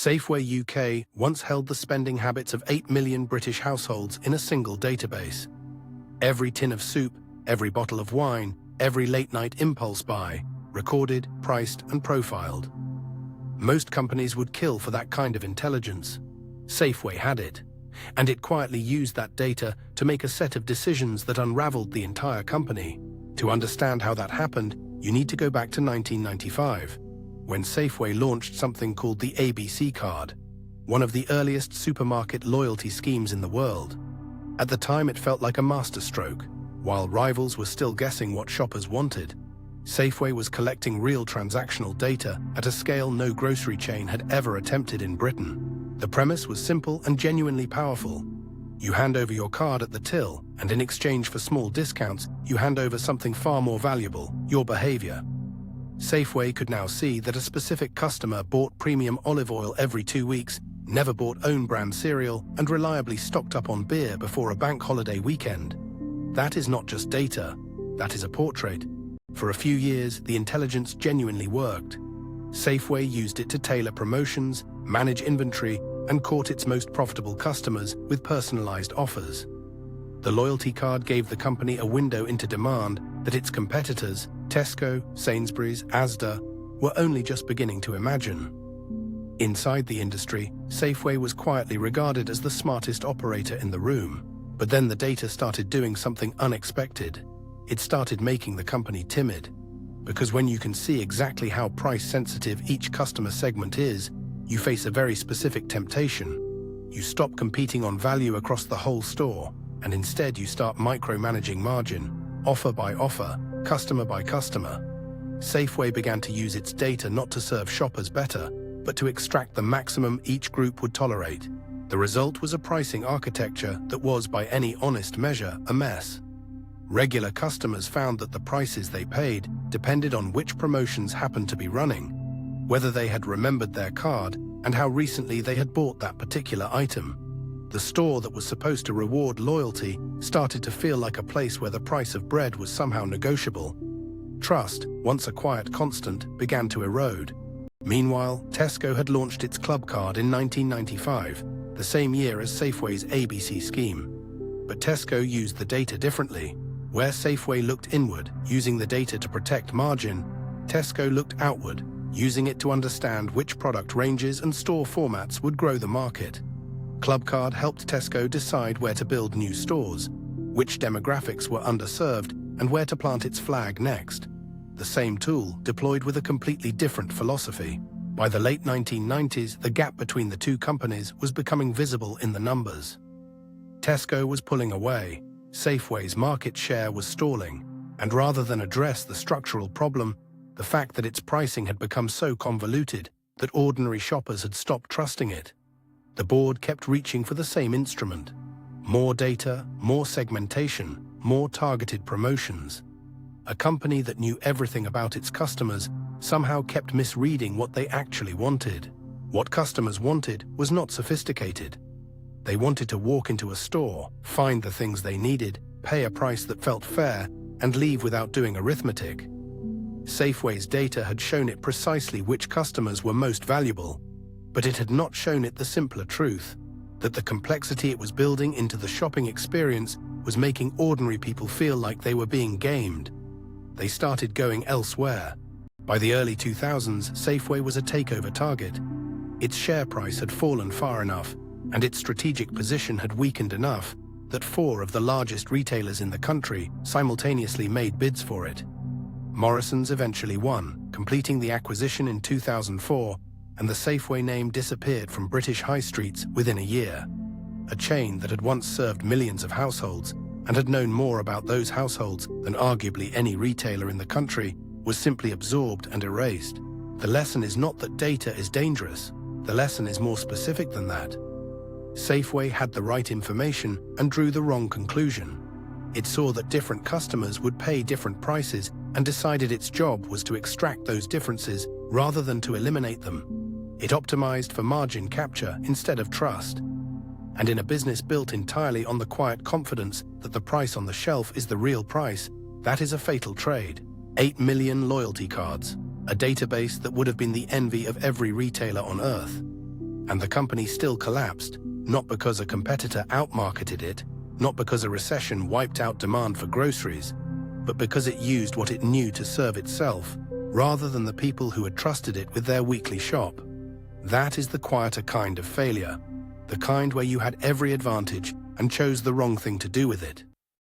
Safeway UK once held the spending habits of 8 million British households in a single database. Every tin of soup, every bottle of wine, every late-night impulse buy, recorded, priced, and profiled. Most companies would kill for that kind of intelligence. Safeway had it, and it quietly used that data to make a set of decisions that unraveled the entire company. To understand how that happened, you need to go back to 1995, when Safeway launched something called the ABC card, one of the earliest supermarket loyalty schemes in the world. At the time, it felt like a masterstroke. While rivals were still guessing what shoppers wanted, Safeway was collecting real transactional data at a scale no grocery chain had ever attempted in Britain. The premise was simple and genuinely powerful. You hand over your card at the till, and in exchange for small discounts, you hand over something far more valuable, your behavior. Safeway could now see that a specific customer bought premium olive oil every 2 weeks, never bought own-brand cereal, and reliably stocked up on beer before a bank holiday weekend. That is not just data, that is a portrait. For a few years, the intelligence genuinely worked. Safeway used it to tailor promotions, manage inventory, and court its most profitable customers with personalized offers. The loyalty card gave the company a window into demand that its competitors, Tesco, Sainsbury's, Asda, were only just beginning to imagine. Inside the industry, Safeway was quietly regarded as the smartest operator in the room. But then the data started doing something unexpected. It started making the company timid. Because when you can see exactly how price-sensitive each customer segment is, you face a very specific temptation. You stop competing on value across the whole store, and instead you start micromanaging margin, offer by offer, customer by customer. Safeway began to use its data not to serve shoppers better, but to extract the maximum each group would tolerate. The result was a pricing architecture that was, by any honest measure, a mess. Regular customers found that the prices they paid depended on which promotions happened to be running, whether they had remembered their card, and how recently they had bought that particular item. The store that was supposed to reward loyalty started to feel like a place where the price of bread was somehow negotiable. Trust, once a quiet constant, began to erode. Meanwhile, Tesco had launched its Clubcard in 1995, the same year as Safeway's ABC scheme. But Tesco used the data differently. Where Safeway looked inward, using the data to protect margin, Tesco looked outward, using it to understand which product ranges and store formats would grow the market. Clubcard helped Tesco decide where to build new stores, which demographics were underserved, and where to plant its flag next. The same tool, deployed with a completely different philosophy. By the late 1990s, the gap between the two companies was becoming visible in the numbers. Tesco was pulling away, Safeway's market share was stalling, and rather than address the structural problem, the fact that its pricing had become so convoluted that ordinary shoppers had stopped trusting it, the board kept reaching for the same instrument. More data, more segmentation, more targeted promotions. A company that knew everything about its customers somehow kept misreading what they actually wanted. What customers wanted was not sophisticated. They wanted to walk into a store, find the things they needed, pay a price that felt fair, and leave without doing arithmetic. Safeway's data had shown it precisely which customers were most valuable, but it had not shown it the simpler truth, that the complexity it was building into the shopping experience was making ordinary people feel like they were being gamed. They started going elsewhere. By the early 2000s, Safeway was a takeover target. Its share price had fallen far enough, and its strategic position had weakened enough that 4 of the largest retailers in the country simultaneously made bids for it. Morrisons eventually won, completing the acquisition in 2004, and the Safeway name disappeared from British high streets within a year. A chain that had once served millions of households and had known more about those households than arguably any retailer in the country was simply absorbed and erased. The lesson is not that data is dangerous. The lesson is more specific than that. Safeway had the right information and drew the wrong conclusion. It saw that different customers would pay different prices and decided its job was to extract those differences rather than to eliminate them. It optimized for margin capture instead of trust. And in a business built entirely on the quiet confidence that the price on the shelf is the real price, that is a fatal trade. 8 million loyalty cards, a database that would have been the envy of every retailer on earth. And the company still collapsed, not because a competitor outmarketed it, not because a recession wiped out demand for groceries, but because it used what it knew to serve itself, rather than the people who had trusted it with their weekly shop. That is the quieter kind of failure, the kind where you had every advantage and chose the wrong thing to do with it.